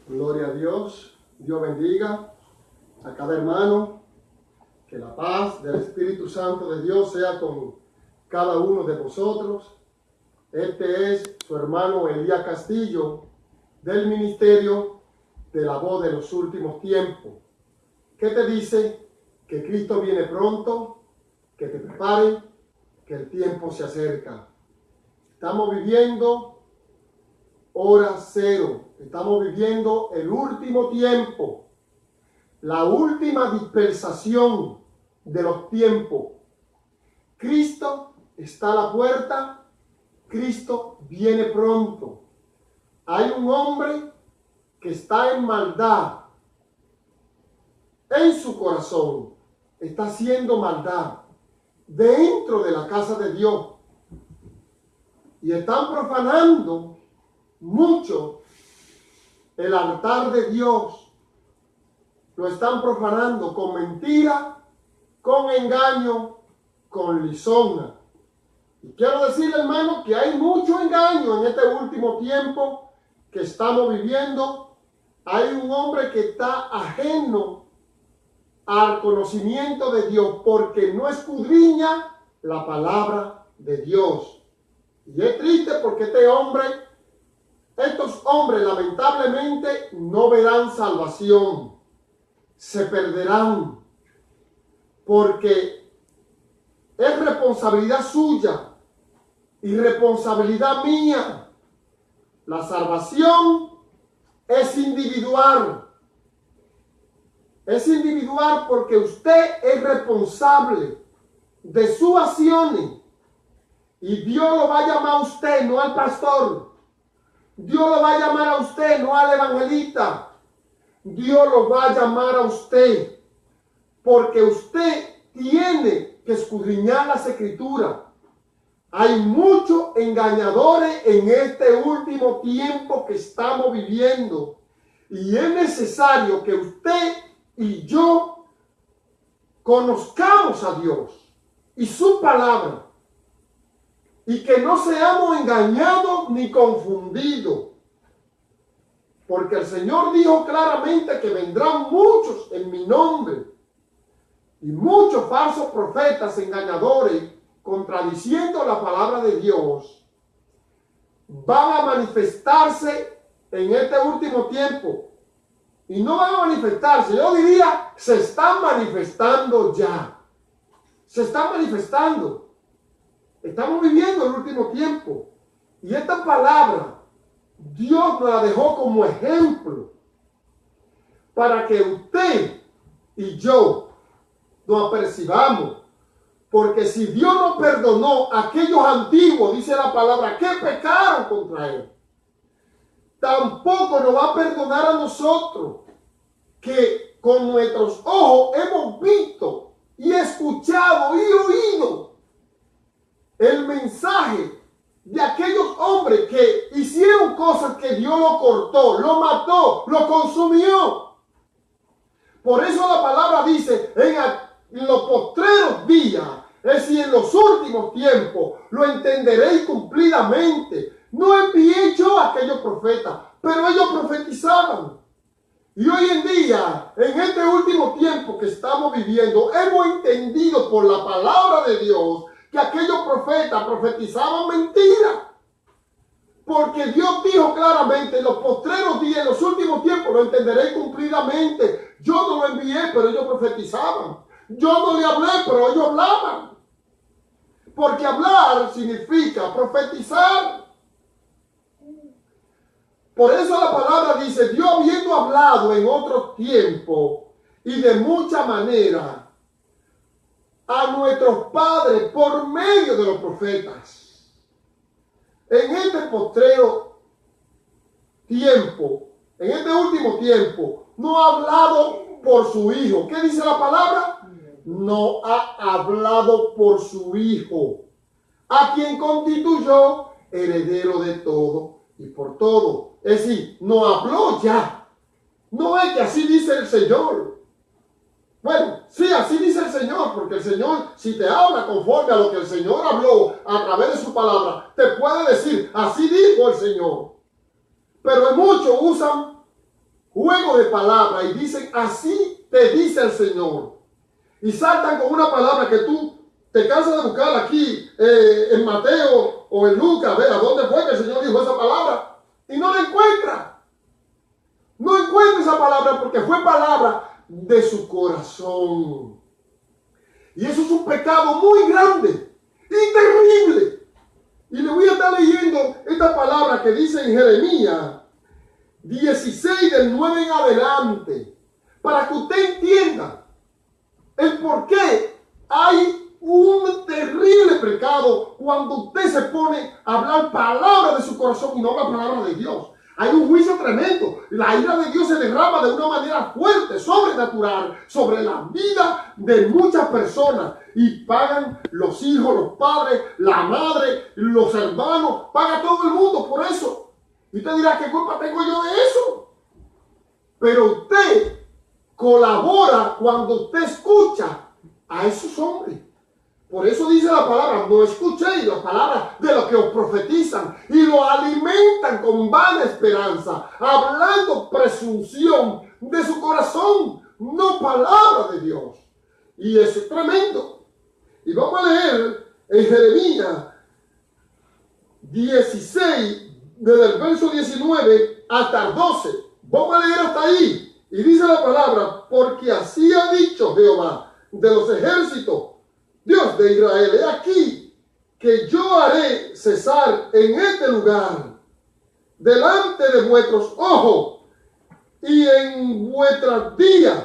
Gloria a Dios. Dios bendiga a cada hermano. Que la paz del Espíritu Santo de Dios sea con cada uno de vosotros. Este es su hermano Elías Castillo del Ministerio de la Voz de los Últimos Tiempos. ¿Qué te dice? Que Cristo viene pronto, que te prepare, que el tiempo se acerca. Estamos viviendo hora cero. Estamos viviendo el último tiempo, la última dispersación de los tiempos. Cristo está a la puerta, Cristo viene pronto. Hay un hombre que está en maldad en su corazón, está haciendo maldad dentro de la casa de Dios y están profanando mucho el altar de Dios. Lo están profanando con mentira, con engaño, con lisonja. Y quiero decirle, hermano, que hay mucho engaño en este último tiempo que estamos viviendo. Hay un hombre que está ajeno al conocimiento de Dios porque no escudriña la palabra de Dios. Y es triste porque estos hombres lamentablemente no verán salvación, se perderán, porque es responsabilidad suya y responsabilidad mía. La salvación es individual. Es individual porque usted es responsable de sus acciones y Dios lo va a llamar a usted, no al pastor. Dios lo va a llamar a usted, no al evangelista. Dios lo va a llamar a usted, porque usted tiene que escudriñar las escrituras. Hay muchos engañadores en este último tiempo que estamos viviendo. Y es necesario que usted y yo conozcamos a Dios y su palabra. Y que no seamos engañados ni confundidos. Porque el Señor dijo claramente que vendrán muchos en mi nombre. Y muchos falsos profetas engañadores, contradiciendo la palabra de Dios, van a manifestarse en este último tiempo. Y no van a manifestarse, yo diría, se están manifestando ya. Se están manifestando. Estamos viviendo el último tiempo. Y esta palabra, Dios nos la dejó como ejemplo para que usted y yo nos apercibamos. Porque si Dios no perdonó a aquellos antiguos, dice la palabra, que pecaron contra Él, tampoco nos va a perdonar a nosotros, que con nuestros ojos hemos visto y escuchado y oído el mensaje de aquellos hombres que hicieron cosas que Dios lo cortó, lo mató, lo consumió. Por eso la palabra dice, en los postreros días, es decir, en los últimos tiempos, lo entenderéis cumplidamente. No envié yo a aquellos profetas, pero ellos profetizaban. Y hoy en día, en este último tiempo que estamos viviendo, hemos entendido por la palabra de Dios que aquellos profetas profetizaban mentiras. Porque Dios dijo claramente, en los postreros días, en los últimos tiempos, lo entenderéis cumplidamente. Yo no lo envié, pero ellos profetizaban. Yo no le hablé, pero ellos hablaban. Porque hablar significa profetizar. Por eso la palabra dice, Dios habiendo hablado en otros tiempos y de mucha manera a nuestros padres por medio de los profetas. En este postrero tiempo, en este último tiempo, no ha hablado por su Hijo. ¿Qué dice la palabra? No ha hablado por su Hijo, a quien constituyó heredero de todo y por todo. Es decir, no habló ya. No es que así dice el Señor. Bueno, sí, así dice el Señor, porque el Señor, si te habla conforme a lo que el Señor habló a través de su palabra, te puede decir, así dijo el Señor. Pero muchos usan juego de palabras y dicen, así te dice el Señor. Y saltan con una palabra que tú te cansas de buscar aquí en Mateo o en Lucas, a ver a dónde fue que el Señor dijo esa palabra. Y no la encuentra. No encuentra esa palabra porque fue palabra de su corazón. Y eso es un pecado muy grande y terrible. Y le voy a estar leyendo esta palabra que dice en Jeremías 16 del 9 en adelante, para que usted entienda el por qué hay un terrible pecado cuando usted se pone a hablar palabras de su corazón y no habla palabras de Dios. Hay un juicio tremendo. La ira de Dios se derrama de una manera fuerte, sobrenatural, sobre la vida de muchas personas. Y pagan los hijos, los padres, la madre, los hermanos, paga todo el mundo por eso. Y usted dirá, ¿qué culpa tengo yo de eso? Pero usted colabora cuando usted escucha a esos hombres. Por eso dice la palabra, no escuchéis las palabras de los que os profetizan y lo alimentan con vana esperanza, hablando presunción de su corazón, no palabra de Dios. Y eso es tremendo. Y vamos a leer en Jeremías 16, desde el verso 19 hasta el 12. Vamos a leer hasta ahí. Y dice la palabra, porque así ha dicho Jehová de los ejércitos, Dios de Israel, he aquí que yo haré cesar en este lugar, delante de vuestros ojos y en vuestras días,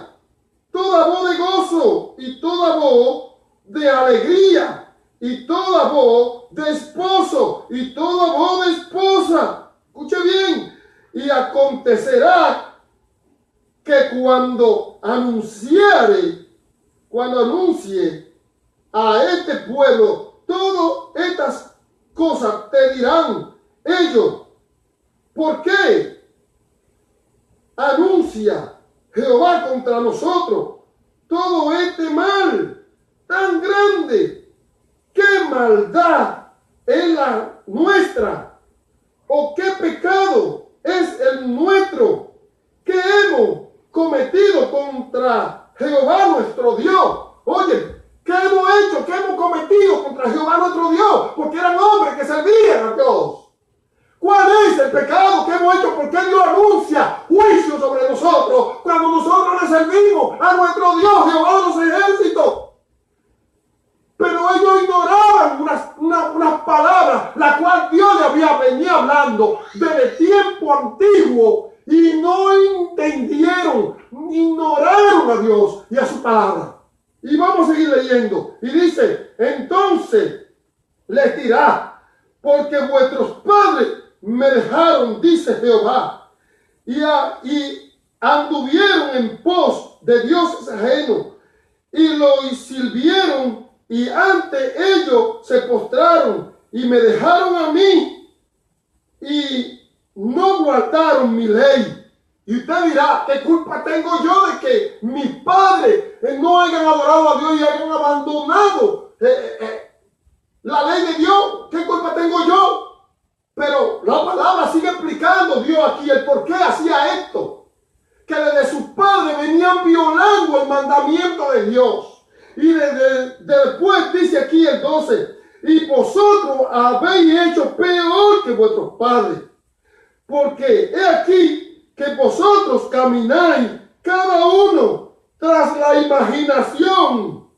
toda voz de gozo y toda voz de alegría y toda voz de esposo y toda voz de esposa. Escuche bien. Y acontecerá que cuando anuncie a este pueblo todas estas cosas, te dirán ellos, ¿por qué anuncia Jehová contra nosotros todo este mal tan grande? ¿Qué maldad es la nuestra? ¿O qué pecado es el nuestro que hemos cometido contra Jehová nuestro Dios? Oye, ¿qué hemos hecho? ¿Qué hemos cometido contra Jehová nuestro Dios? Porque eran hombres que servían a Dios. ¿Cuál es el pecado que hemos hecho? Porque Dios anuncia juicio sobre nosotros cuando nosotros le servimos a nuestro Dios, Jehová de los ejércitos. Pero ellos ignoraban unas palabras, la cual Dios le había venido hablando desde tiempo antiguo y no entendieron, ignoraron a Dios y a su palabra. Y vamos a seguir leyendo. Y dice, entonces les dirá, porque vuestros padres me dejaron, dice Jehová, y anduvieron en pos de dioses ajenos, y lo sirvieron, y ante ellos se postraron, y me dejaron a mí, y no guardaron mi ley. Y usted dirá, ¿qué culpa tengo yo de que mis padres no hayan adorado a Dios y hayan abandonado la ley de Dios? ¿Qué culpa tengo yo? Pero la palabra sigue explicando Dios aquí el por qué hacía esto. Que desde sus padres venían violando el mandamiento de Dios. Y después dice aquí el 12, y vosotros habéis hecho peor que vuestros padres. Porque he aquí que vosotros camináis cada uno tras la imaginación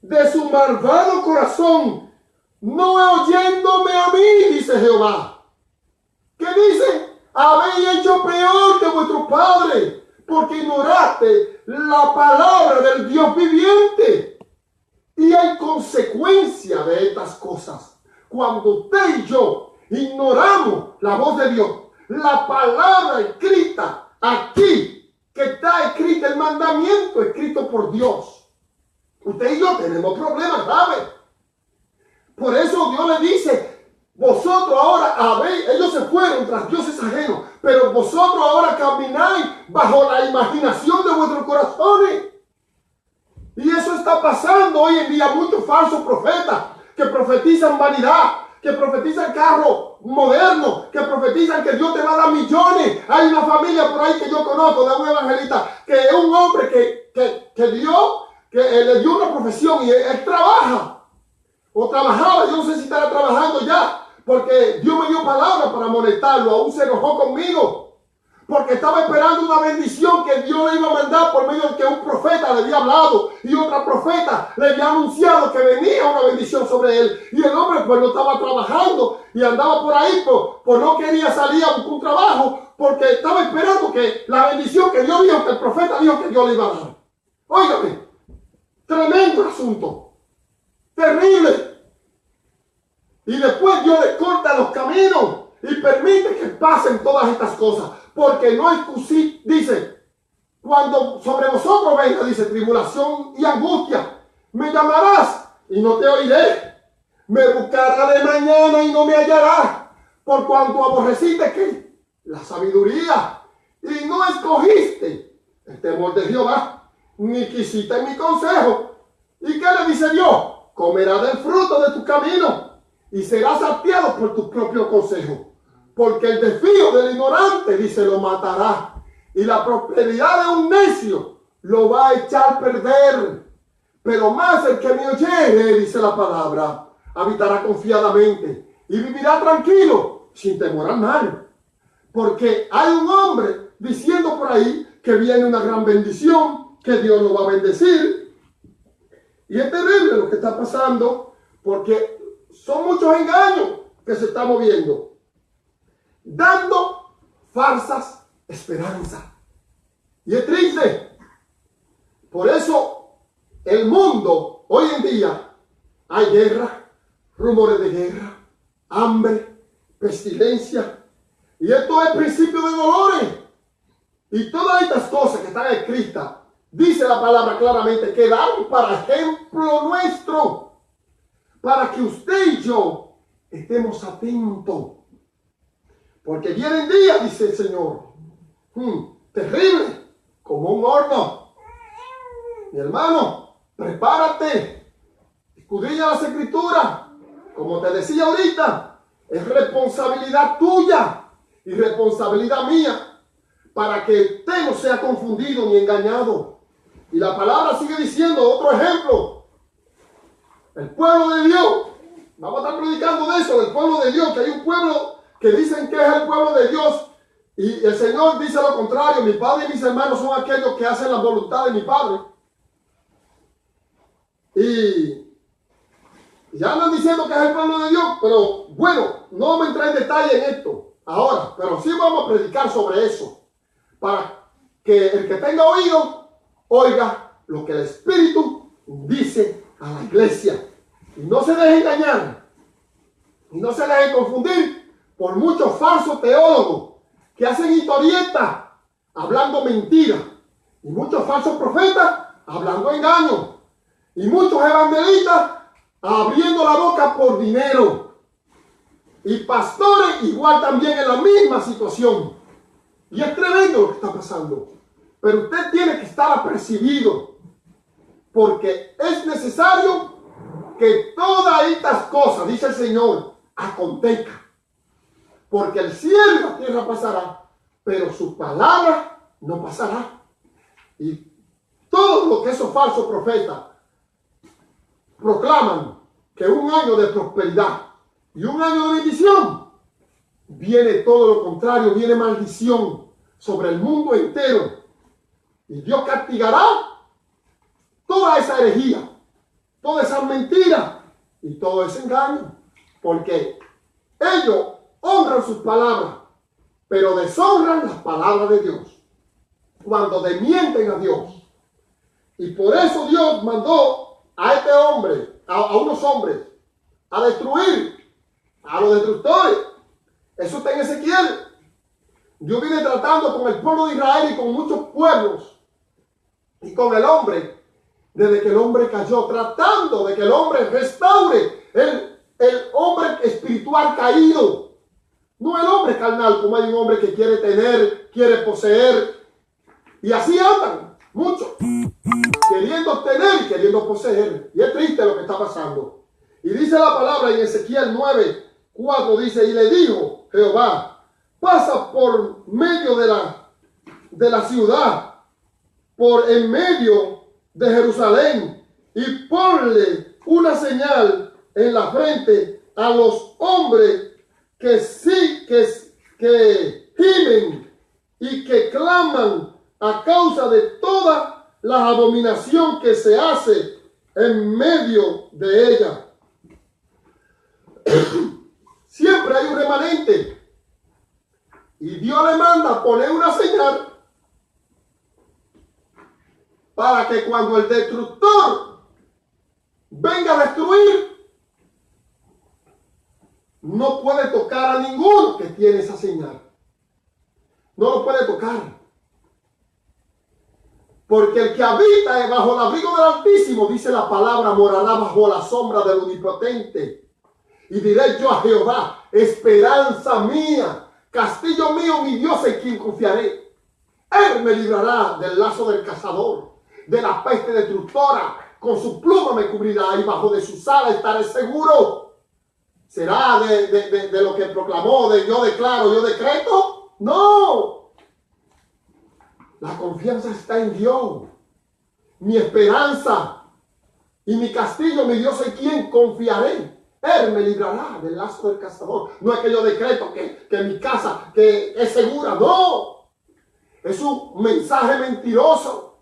de su malvado corazón, no oyéndome a mí, dice Jehová. ¿Qué dice? Habéis hecho peor que vuestros padres, porque ignoraste la palabra del Dios viviente. Y hay consecuencia de estas cosas. Cuando usted y yo ignoramos la voz de Dios, la palabra escrita aquí, que está escrita, el mandamiento escrito por Dios. Usted y yo tenemos problemas graves. Por eso Dios le dice, vosotros ahora habéis, ellos se fueron tras dioses ajenos, pero vosotros ahora camináis bajo la imaginación de vuestros corazones. Y eso está pasando hoy en día. Muchos falsos profetas que profetizan vanidad, que profetizan carros modernos, que profetizan que Dios te va a dar millones. Hay una familia por ahí que yo conozco de un evangelista, que es un hombre que le dio una profesión y él trabaja, o trabajaba, yo no sé si estará trabajando ya, porque Dios me dio palabra para molestarlo, aún se enojó conmigo. Porque estaba esperando una bendición que Dios le iba a mandar por medio de que un profeta le había hablado y otra profeta le había anunciado que venía una bendición sobre él. Y el hombre pues no estaba trabajando y andaba por ahí, pues no quería salir a buscar un trabajo porque estaba esperando que la bendición que Dios dijo, que el profeta dijo que Dios le iba a dar. Óigame, tremendo asunto, terrible. Y después Dios le corta los caminos y permite que pasen todas estas cosas. Porque no excusí, dice, cuando sobre vosotros venga, dice, tribulación y angustia, me llamarás y no te oiré. Me buscará de mañana y no me hallará. Por cuanto aborreciste que la sabiduría y no escogiste el temor de Jehová, ni quisiste mi consejo. ¿Y qué le dice Dios? Comerás del fruto de tu camino y serás saciado por tu propio consejo. Porque el desvío del ignorante, dice, lo matará. Y la prosperidad de un necio lo va a echar a perder. Pero más el que me oyere, dice la palabra, habitará confiadamente y vivirá tranquilo, sin temor al mal. Porque hay un hombre diciendo por ahí que viene una gran bendición, que Dios lo va a bendecir. Y es terrible lo que está pasando, porque son muchos engaños que se están moviendo, dando falsas esperanzas. Y es triste. Por eso el mundo hoy en día hay guerra, rumores de guerra, hambre, pestilencia. Y esto es principio de dolores. Y todas estas cosas que están escritas, dice la palabra claramente, que dan para ejemplo nuestro, para que usted y yo estemos atentos. Porque vienen días, dice el Señor, terrible, como un horno. Mi hermano, prepárate, escudriña las escrituras. Como te decía ahorita, es responsabilidad tuya y responsabilidad mía para que usted no sea confundido ni engañado. Y la palabra sigue diciendo, otro ejemplo, el pueblo de Dios. Vamos a estar predicando de eso, del pueblo de Dios, que hay un pueblo que dicen que es el pueblo de Dios, y el Señor dice lo contrario. Mi padre y mis hermanos son aquellos que hacen la voluntad de mi Padre. Y andan diciendo que es el pueblo de Dios, pero bueno, no vamos a entrar en detalle en esto ahora, pero sí vamos a predicar sobre eso, para que el que tenga oído, oiga lo que el Espíritu dice a la iglesia, y no se deje engañar, y no se deje confundir por muchos falsos teólogos que hacen historietas hablando mentiras, y muchos falsos profetas hablando engaños, y muchos evangelistas abriendo la boca por dinero, y pastores igual también en la misma situación. Y es tremendo lo que está pasando, pero usted tiene que estar apercibido, porque es necesario que todas estas cosas, dice el Señor, acontezcan. Porque el cielo y la tierra pasará, pero su palabra no pasará. Y todo lo que esos falsos profetas proclaman, que un año de prosperidad y un año de bendición, viene todo lo contrario, viene maldición sobre el mundo entero. Y Dios castigará toda esa herejía, todas esas mentiras y todo ese engaño. Porque ellos honran sus palabras, pero deshonran las palabras de Dios cuando desmienten a Dios. Y por eso Dios mandó a este hombre, a unos hombres, a destruir a los destructores. Eso está en Ezequiel. Dios viene tratando con el pueblo de Israel y con muchos pueblos y con el hombre desde que el hombre cayó, tratando de que el hombre restaure el hombre espiritual caído. No el hombre carnal, como hay un hombre que quiere tener, quiere poseer. Y así andan muchos, queriendo tener y queriendo poseer. Y es triste lo que está pasando. Y dice la palabra en Ezequiel 9, 4 dice, y le dijo Jehová, pasa por medio de la ciudad, por en medio de Jerusalén, y ponle una señal en la frente a los hombres que gimen y que claman a causa de toda la abominación que se hace en medio de ella. Siempre hay un remanente y Dios le manda poner una señal para que cuando el destructor venga a destruir, no puede tocar a ninguno que tiene esa señal. No lo puede tocar. Porque el que habita bajo el abrigo del Altísimo, dice la palabra, morará bajo la sombra del Omnipotente. Y diré yo a Jehová, esperanza mía, castillo mío, mi Dios en quien confiaré. Él me librará del lazo del cazador, de la peste destructora. Con su pluma me cubrirá y bajo de sus alas estaré seguro. ¿Será de lo que proclamó, de yo declaro, yo decreto? No. La confianza está en Dios. Mi esperanza y mi castillo, mi Dios en quien confiaré. Él me librará del lazo del cazador. No es que yo decreto que mi casa que es segura. No. Es un mensaje mentiroso.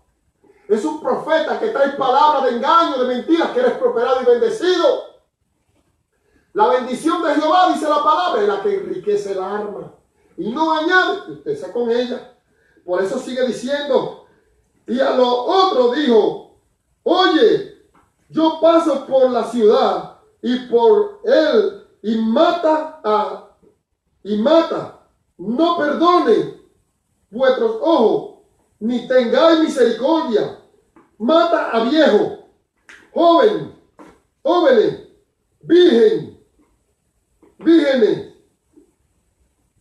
Es un profeta que trae palabras de engaño, de mentiras, que eres prosperado y bendecido. La bendición de Jehová, dice la palabra, es la que enriquece el alma. Y no añade que usted sea con ella. Por eso sigue diciendo. Y a lo otro dijo, oye, yo paso por la ciudad y por él y mata. No perdone vuestros ojos, ni tengáis misericordia. Mata a viejo, jóvenes, vírgenes,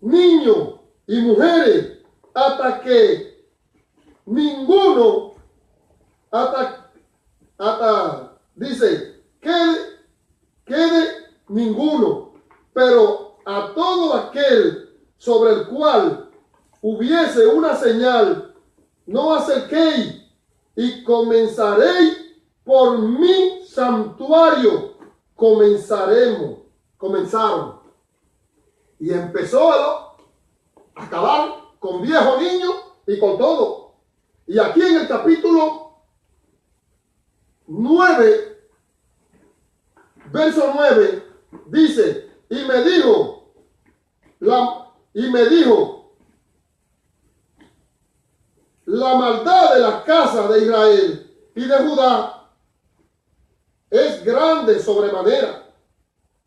niños y mujeres, hasta que ninguno, dice, quede ninguno, pero a todo aquel sobre el cual hubiese una señal, no acerquéis, y comenzaréis por mi santuario. Comenzaron. Y empezó a acabar con viejo, niño y con todo. Y aquí en el capítulo 9, verso 9, dice, y me dijo, la maldad de la casa de Israel y de Judá es grande sobremanera.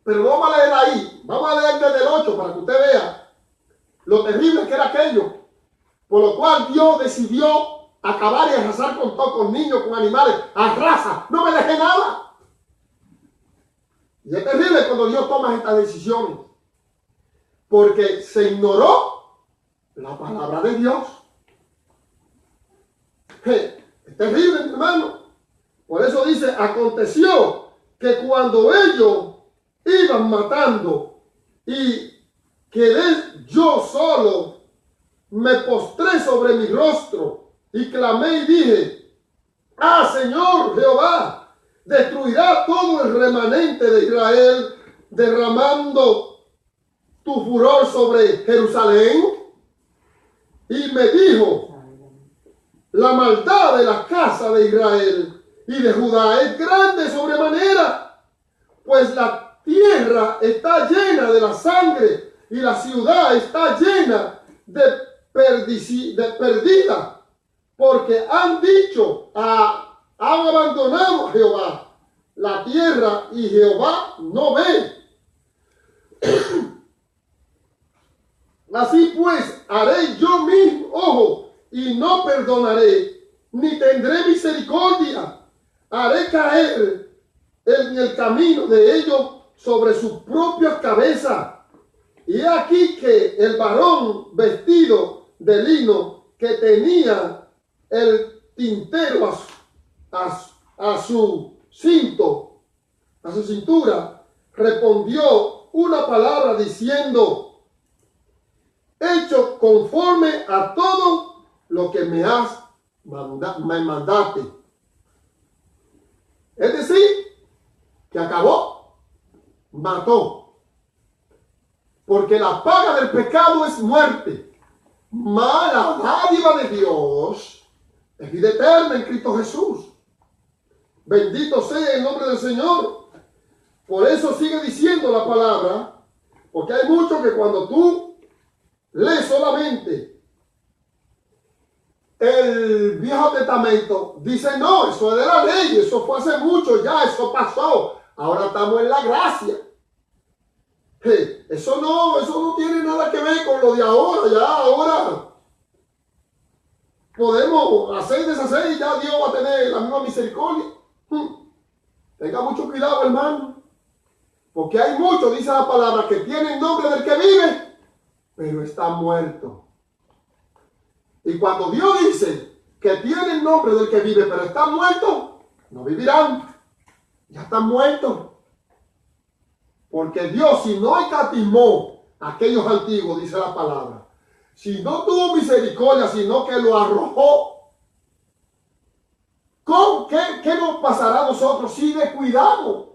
Pero no vamos a leer ahí, vamos a leer desde el 8 para que usted vea lo terrible que era aquello. Por lo cual Dios decidió acabar y arrasar con todo, con niños, con animales. Arrasa, no me deje nada. Y es terrible cuando Dios toma estas decisiones, porque se ignoró la palabra de Dios. Es terrible, mi hermano. Por eso dice, aconteció que cuando ellos iban matando y quedé yo solo, me postré sobre mi rostro y clamé y dije, Señor Jehová, destruirá todo el remanente de Israel, derramando tu furor sobre Jerusalén. Y me dijo, la maldad de la casa de Israel y de Judá es grande sobremanera, pues la tierra está llena de la sangre y la ciudad está llena de perdida, porque han dicho, han abandonado a Jehová la tierra y Jehová no ve. Así pues, haré yo mis ojos y no perdonaré, ni tendré misericordia. Haré caer en el camino de ellos sobre sus propias cabezas. Y aquí que el varón vestido de lino que tenía el tintero a su cintura, respondió una palabra diciendo, hecho conforme a todo lo que me mandaste. Es decir, que acabó, mató. Porque la paga del pecado es muerte. Mas la dádiva de Dios es vida eterna en Cristo Jesús. Bendito sea el nombre del Señor. Por eso sigue diciendo la palabra, porque hay mucho que cuando tú lees solamente el Viejo Testamento, dice no, eso es de la ley, eso fue hace mucho ya, eso pasó, ahora estamos en la gracia. Eso no tiene nada que ver con lo de ahora, ya ahora podemos hacer y deshacer y ya Dios va a tener la misma misericordia. Tenga mucho cuidado, hermano, porque hay muchos, dice la palabra, que tienen nombre del que vive, pero está muerto. Y cuando Dios dice que tienen nombre del que vive, pero está muerto, no vivirán, ya están muertos. Porque Dios, si no escatimó a aquellos antiguos, dice la palabra, si no tuvo misericordia, sino que lo arrojó, ¿con qué nos pasará a nosotros si descuidamos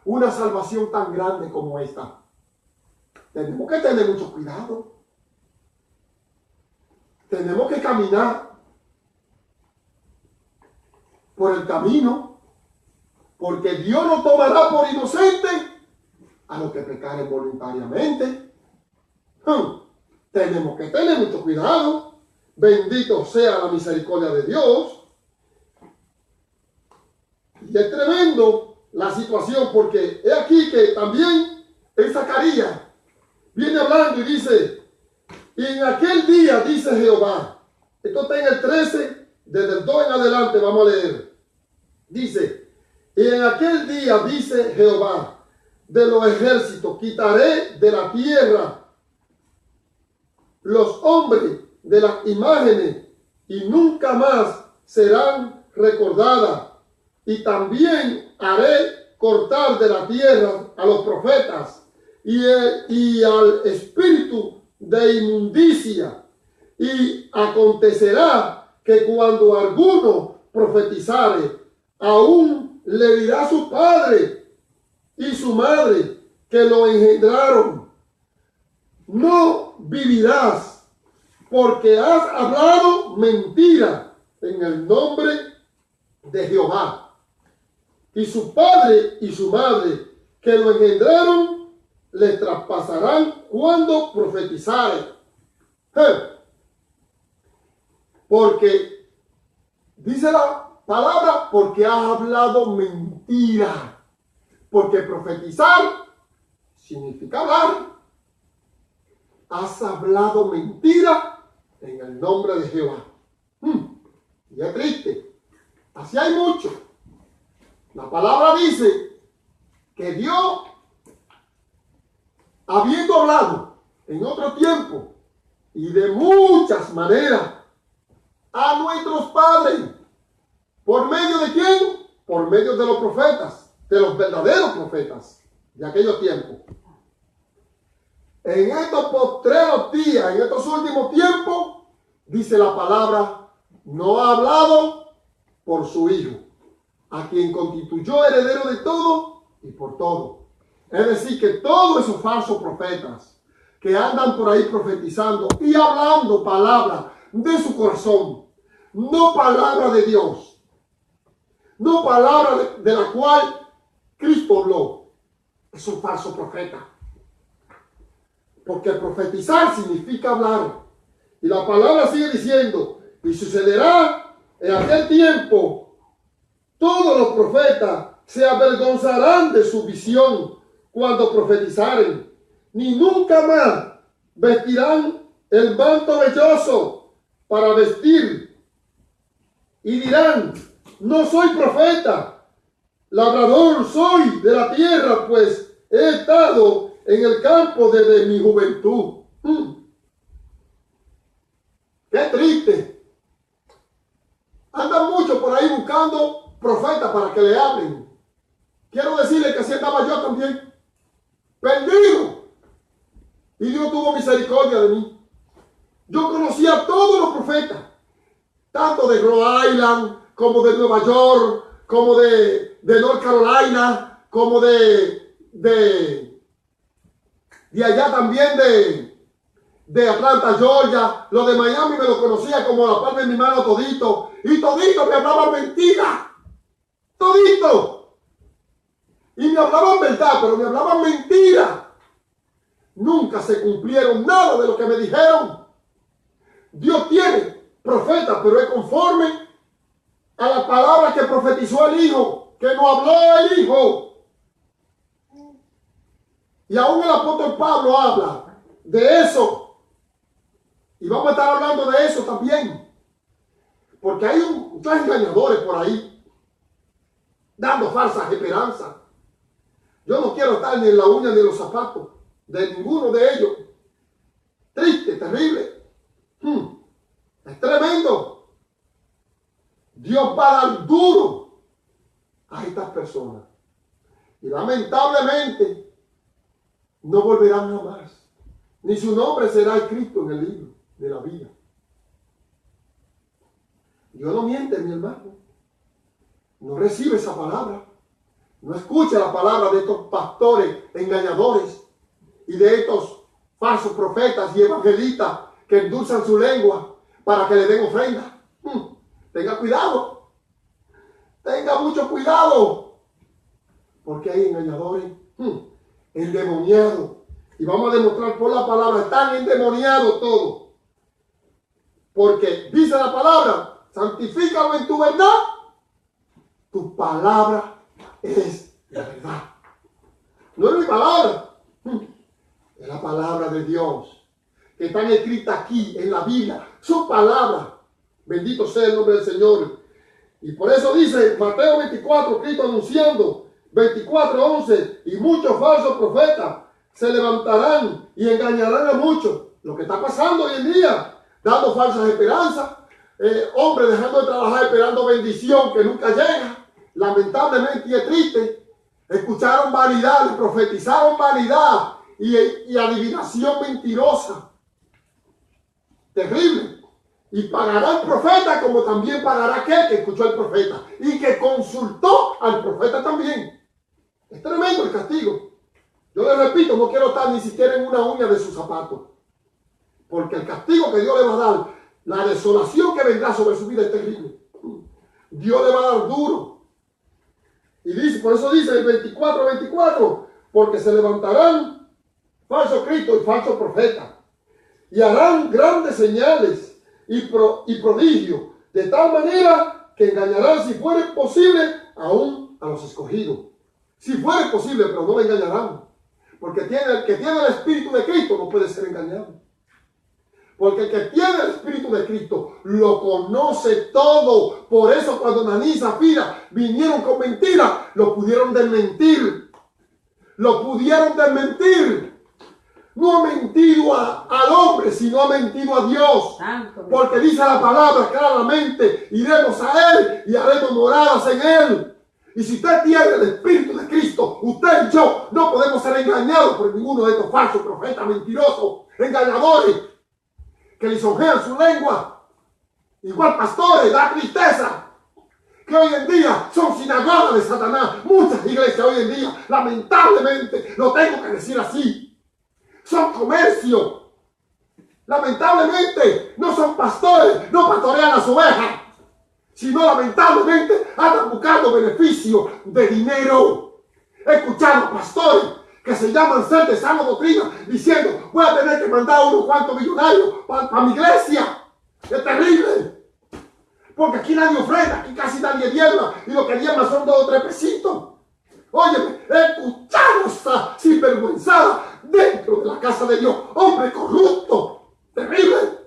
una salvación tan grande como esta? Tenemos que tener mucho cuidado. Tenemos que caminar por el camino, porque Dios no tomará por inocente a los que pecaren voluntariamente. Tenemos que tener mucho cuidado. Bendito sea la misericordia de Dios. Y es tremendo la situación, porque es aquí que también en Zacarías viene hablando y dice, y en aquel día, dice Jehová, esto está en el 13, desde el 2 en adelante, vamos a leer. Dice, y en aquel día, dice Jehová, de los ejércitos, quitaré de la tierra los hombres de las imágenes y nunca más serán recordadas. Y también haré cortar de la tierra a los profetas y al espíritu de inmundicia. Y acontecerá que cuando alguno profetizare, aún le dirá su padre y su madre que lo engendraron, no vivirás, porque has hablado mentira en el nombre de Jehová. Y su padre y su madre que lo engendraron les traspasarán cuando profetizaren. Porque dice la palabra, porque has hablado mentira. Porque profetizar significa hablar. Has hablado mentira en el nombre de Jehová. Y es triste. Así hay mucho. La palabra dice que Dios, habiendo hablado en otro tiempo y de muchas maneras a nuestros padres, ¿por medio de quién? Por medio de los profetas. De los verdaderos profetas de aquellos tiempos. En estos postreros días, en estos últimos tiempos, dice la palabra, no ha hablado por su Hijo, a quien constituyó heredero de todo y por todo. Es decir, que todos esos falsos profetas que andan por ahí profetizando y hablando palabras de su corazón, no palabra de Dios, no palabra de la cual Cristo habló, es un falso profeta. Porque profetizar significa hablar. Y la palabra sigue diciendo, y sucederá en aquel tiempo, todos los profetas se avergonzarán de su visión cuando profetizaren, ni nunca más vestirán el manto velloso para vestir, y dirán, no soy profeta, labrador soy de la tierra, pues he estado en el campo desde mi juventud. Qué triste. Andan muchos por ahí buscando profetas para que le hablen. Quiero decirle que así andaba yo también. perdido. Y Dios tuvo misericordia de mí. Yo conocía a todos los profetas, tanto de Rhode Island, como de Nueva York, como de North Carolina, como de allá también de Atlanta, Georgia. Los de Miami me lo conocía como la palma de mi mano todito. Y todito me hablaban mentira. Todito. Y me hablaban verdad, pero me hablaban mentira. Nunca se cumplieron nada de lo que me dijeron. Dios tiene profetas, pero es conforme a la palabra que profetizó el Hijo, que nos habló el Hijo. Y aún el apóstol Pablo habla de eso. Y vamos a estar hablando de eso también. Porque hay muchos engañadores por ahí, dando falsas esperanzas. Yo no quiero estar ni en la uña ni en los zapatos de ninguno de ellos. Triste, terrible. Es tremendo. Dios va a dar duro a estas personas. Y lamentablemente no volverán jamás. Ni su nombre será escrito en el libro de la vida. Dios no miente, mi hermano. No recibe esa palabra. No escucha la palabra de estos pastores engañadores y de estos falsos profetas y evangelistas que endulzan su lengua para que le den ofrenda. Tenga cuidado. Tenga mucho cuidado. Porque hay engañadores endemoniados. Y vamos a demostrar por la palabra, están endemoniados todos. Porque dice la palabra, santifícalo en tu verdad. Tu palabra es la verdad. No es mi palabra. Es la palabra de Dios. Que están escritas aquí en la Biblia. Son palabras. Bendito sea el nombre del Señor. Y por eso dice Mateo 24, Cristo anunciando, 24:11, y muchos falsos profetas se levantarán y engañarán a muchos. Lo que está pasando hoy en día, dando falsas esperanzas, hombres dejando de trabajar esperando bendición que nunca llega. Lamentablemente, y es triste, escucharon vanidad, le profetizaron vanidad y adivinación mentirosa. Terrible. Y pagará el profeta como también pagará aquel que escuchó al profeta y que consultó al profeta también. Es tremendo el castigo. Yo le repito, no quiero estar ni siquiera en una uña de sus zapatos. Porque el castigo que Dios le va a dar, la desolación que vendrá sobre su vida es terrible. Dios le va a dar duro. Y dice, por eso dice el 24, porque se levantarán falsos cristos y falsos profetas y harán grandes señales y prodigios, de tal manera que engañarán, si fuere posible, aún a los escogidos. Si fuere posible, pero no le engañarán. Porque el que tiene el Espíritu de Cristo no puede ser engañado. Porque el que tiene el Espíritu de Cristo lo conoce todo. Por eso cuando Ananí y Zafira vinieron con mentiras, lo pudieron desmentir. Lo pudieron desmentir. No ha mentido al hombre, sino ha mentido a Dios. Porque dice la palabra claramente, iremos a Él y haremos moradas en Él. Y si usted tiene el Espíritu de Cristo, usted y yo no podemos ser engañados por ninguno de estos falsos profetas mentirosos, engañadores, que lisonjean su lengua. Igual pastores, da tristeza. Que hoy en día son sinagogas de Satanás. Muchas iglesias hoy en día, lamentablemente, lo tengo que decir así, son comercio. Lamentablemente no son pastores, no pastorean las ovejas, sino lamentablemente andan buscando beneficio de dinero. He escuchado a pastores que se llaman ser de sana doctrina diciendo, voy a tener que mandar unos cuantos millonarios para mi iglesia. Es terrible. Porque aquí nadie ofrenda, aquí casi nadie diezma, y lo que diezma son 2 o 3 pesitos. Óyeme, he escuchado esta sinvergüenzada dentro de la casa de Dios. Hombre corrupto, terrible.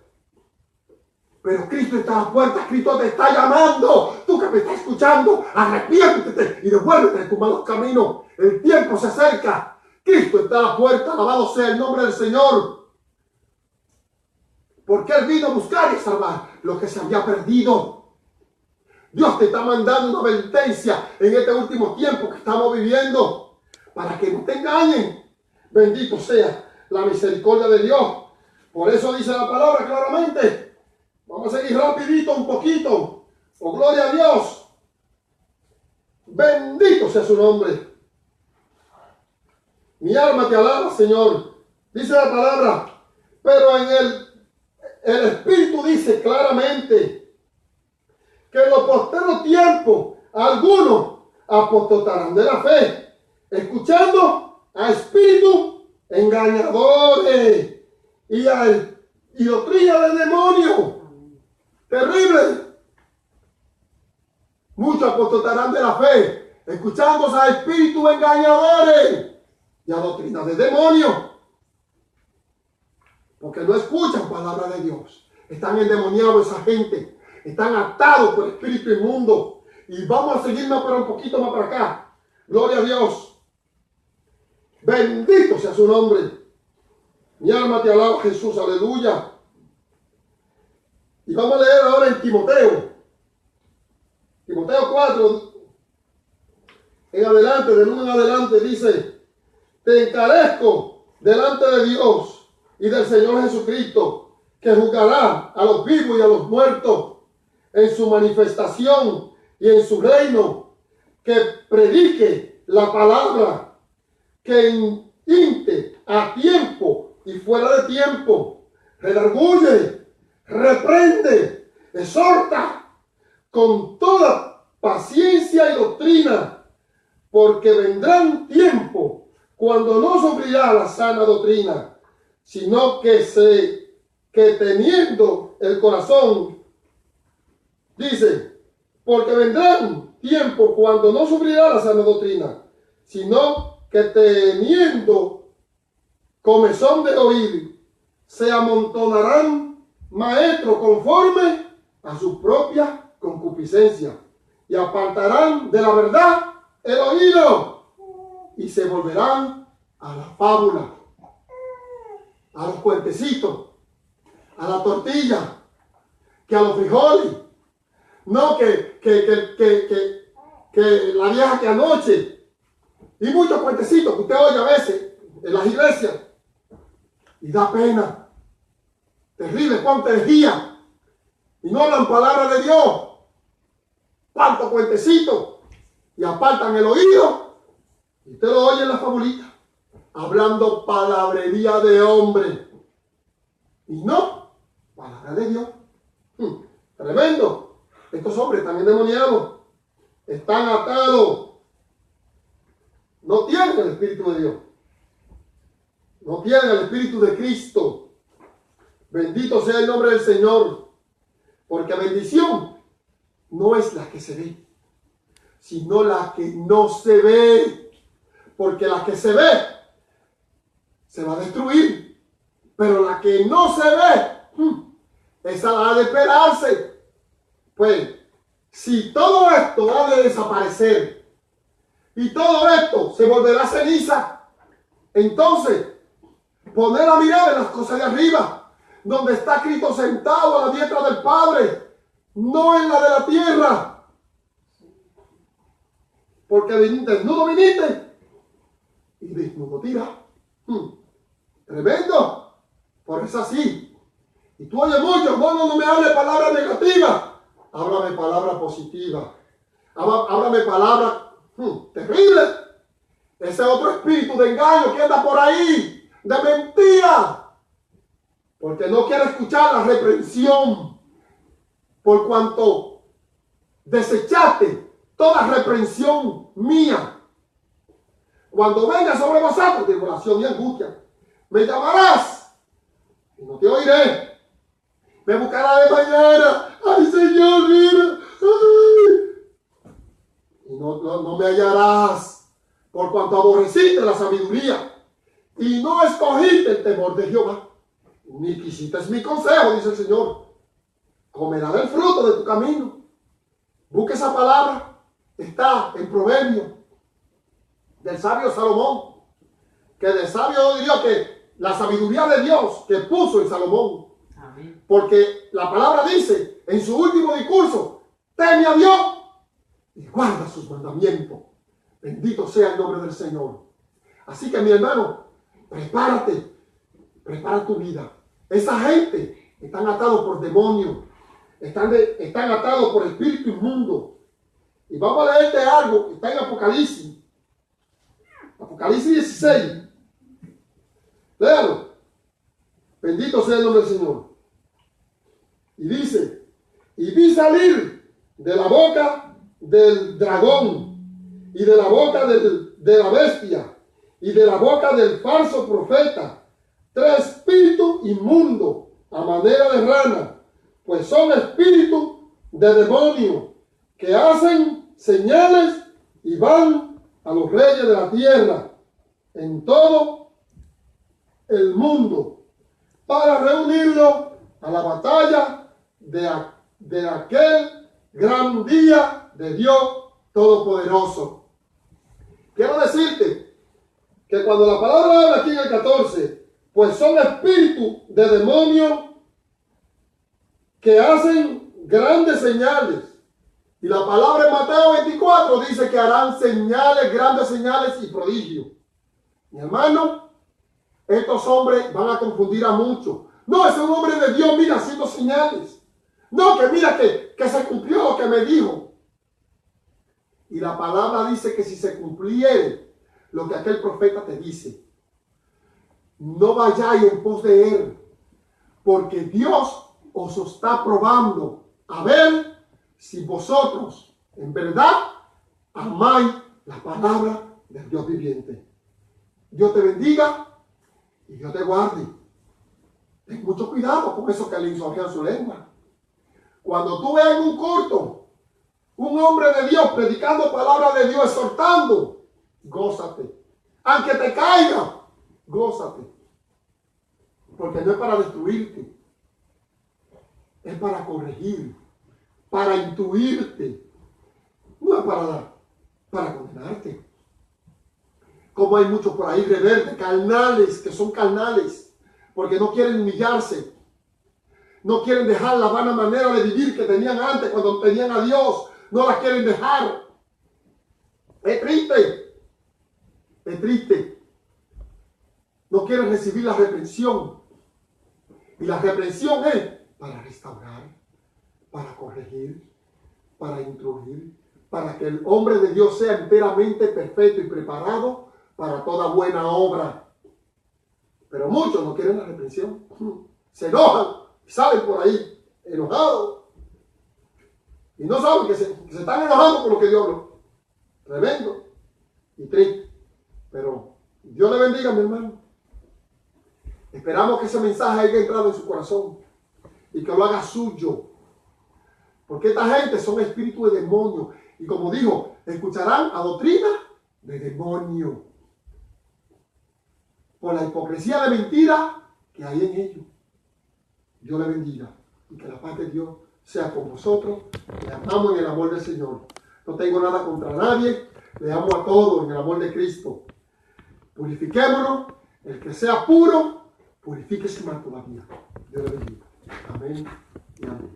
Pero Cristo está a la puerta, Cristo te está llamando. Tú que me estás escuchando, arrepiéntete y devuélvete de tus malos caminos. El tiempo se acerca. Cristo está a la puerta, alabado sea el nombre del Señor. Porque Él vino a buscar y salvar lo que se había perdido. Dios te está mandando una advertencia en este último tiempo que estamos viviendo para que no te engañen. Bendito sea la misericordia de Dios. Por eso dice la palabra claramente. Vamos a seguir rapidito un poquito. Oh, gloria a Dios. Bendito sea su nombre. Mi alma te alaba, Señor. Dice la palabra. Pero en el Espíritu dice claramente que en los posteros tiempos algunos apostatarán de la fe, escuchando a espíritus engañadores y doctrina de demonios. Terrible. Muchos apostatarán de la fe, escuchando a espíritus engañadores y a doctrina de demonios. Porque no escuchan palabra de Dios. Están endemoniados esa gente. Están atados por espíritu inmundo. Y vamos a seguir más para un poquito más para acá. Gloria a Dios. Bendito sea su nombre. Mi alma te alaba, Jesús. Aleluya. Y vamos a leer ahora en Timoteo. Timoteo 4. En adelante, del 1 en adelante, dice: te encarezco delante de Dios y del Señor Jesucristo, que juzgará a los vivos y a los muertos en su manifestación y en su reino, que predique la palabra, que inte a tiempo y fuera de tiempo, redarguye, reprende, exhorta con toda paciencia y doctrina, porque vendrán tiempos cuando no sufrirá la sana doctrina, sino que teniendo el corazón, dice, porque vendrán tiempos cuando no sufrirá la sana doctrina, sino que teniendo comezón de oír, se amontonarán maestros conforme a su propia concupiscencia, y apartarán de la verdad el oído, y se volverán a la fábula, a los cuentecitos, a la tortilla, que a los frijoles. No que la vieja que anoche. Y muchos cuentecitos que usted oye a veces en las iglesias. Y da pena. Terrible, cuánta herejía. Y no hablan palabra de Dios. Cuántos cuentecitos. Y apartan el oído. Y usted lo oye en la fabulita. Hablando palabrería de hombre. Y no, palabra de Dios. Tremendo. Estos hombres están endemoniados. Están atados. No tienen el Espíritu de Dios. No tienen el Espíritu de Cristo. Bendito sea el nombre del Señor. Porque bendición no es la que se ve, sino la que no se ve. Porque la que se ve se va a destruir, pero la que no se ve, esa ha de esperarse. Pues, si todo esto ha de desaparecer y todo esto se volverá ceniza, entonces poner la mirada en las cosas de arriba, donde está Cristo sentado a la diestra del Padre, no en la de la tierra. Porque desnudo viniste y desnudo tira. Tremendo. Por eso así. Y tú oyes mucho. No me hables palabras negativas. Háblame palabra positiva. Háblame palabra terrible. Ese otro espíritu de engaño que anda por ahí, de mentira. Porque no quiere escuchar la reprensión. Por cuanto desechaste toda reprensión mía. Cuando venga sobre vosotros tribulación y angustia, me llamarás y no te oiré. Me buscarás de mañana. Ay, Señor, mira. Ay. Y no me hallarás, por cuanto aborreciste la sabiduría y no escogiste el temor de Jehová, ni quisiste mi consejo, dice el Señor. Comerá del fruto de tu camino. Busque esa palabra. Está en Proverbio del sabio Salomón, que del sabio diría que la sabiduría de Dios que puso en Salomón. Amén. Porque la palabra dice en su último discurso: teme a Dios y guarda sus mandamientos. Bendito sea el nombre del Señor. Así que, mi hermano, Prepárate, prepara tu vida. Esa gente están atados por demonios, están atados por espíritu inmundo. Y vamos a leerte algo que está en Apocalipsis. Apocalipsis 16. Léalo. Bendito sea el nombre del Señor. Y dice, y vi salir de la boca del dragón y de la boca de la bestia y de la boca del falso profeta 3 espíritus inmundos a manera de rana, pues son espíritus de demonio que hacen señales y van a los reyes de la tierra en todo el mundo para reunirlo a la batalla de aquel gran día de Dios Todopoderoso. Quiero decirte que cuando la palabra habla aquí en el 14, pues son espíritus de demonios que hacen grandes señales. Y la palabra en Mateo 24 dice que harán señales, grandes señales y prodigios. Mi hermano, estos hombres van a confundir a muchos. No, es un hombre de Dios, mira, haciendo señales. No, que mira que se cumplió lo que me dijo. Y la palabra dice que si se cumpliere lo que aquel profeta te dice, no vayáis en pos de él, porque Dios os está probando a ver si vosotros en verdad amáis la palabra del Dios viviente. Dios te bendiga y Dios te guarde. Ten mucho cuidado con eso que le lisonjean su lengua. Cuando tú veas en un culto un hombre de Dios predicando palabra de Dios, exhortando, gózate. Aunque te caiga, gózate. Porque no es para destruirte, es para corregir, para intuirte, no es para condenarte. Como hay muchos por ahí rebeldes, carnales, que son carnales, porque no quieren humillarse, no quieren dejar la vana manera de vivir que tenían antes cuando tenían a Dios, no la quieren dejar. Es triste, es triste. No quieren recibir la reprensión. Y la reprensión es para restaurar, para corregir, para instruir, para que el hombre de Dios sea enteramente perfecto y preparado para toda buena obra. Pero muchos no quieren la reprensión. Se enojan y salen por ahí enojados. Y no saben que se están enojando por lo que Dios habló. Tremendo y triste. Pero Dios le bendiga, mi hermano. Esperamos que ese mensaje haya entrado en su corazón y que lo haga suyo. Porque esta gente son espíritus de demonio. Y como dijo, escucharán a doctrina de demonio. Por la hipocresía de mentira que hay en ellos. Dios le bendiga. Y que la paz de Dios sea con vosotros. Le amamos en el amor del Señor. No tengo nada contra nadie. Le amo a todos en el amor de Cristo. Purifiquémonos. El que sea puro, purifíquese más todavía. Dios le bendiga. Amén y amén.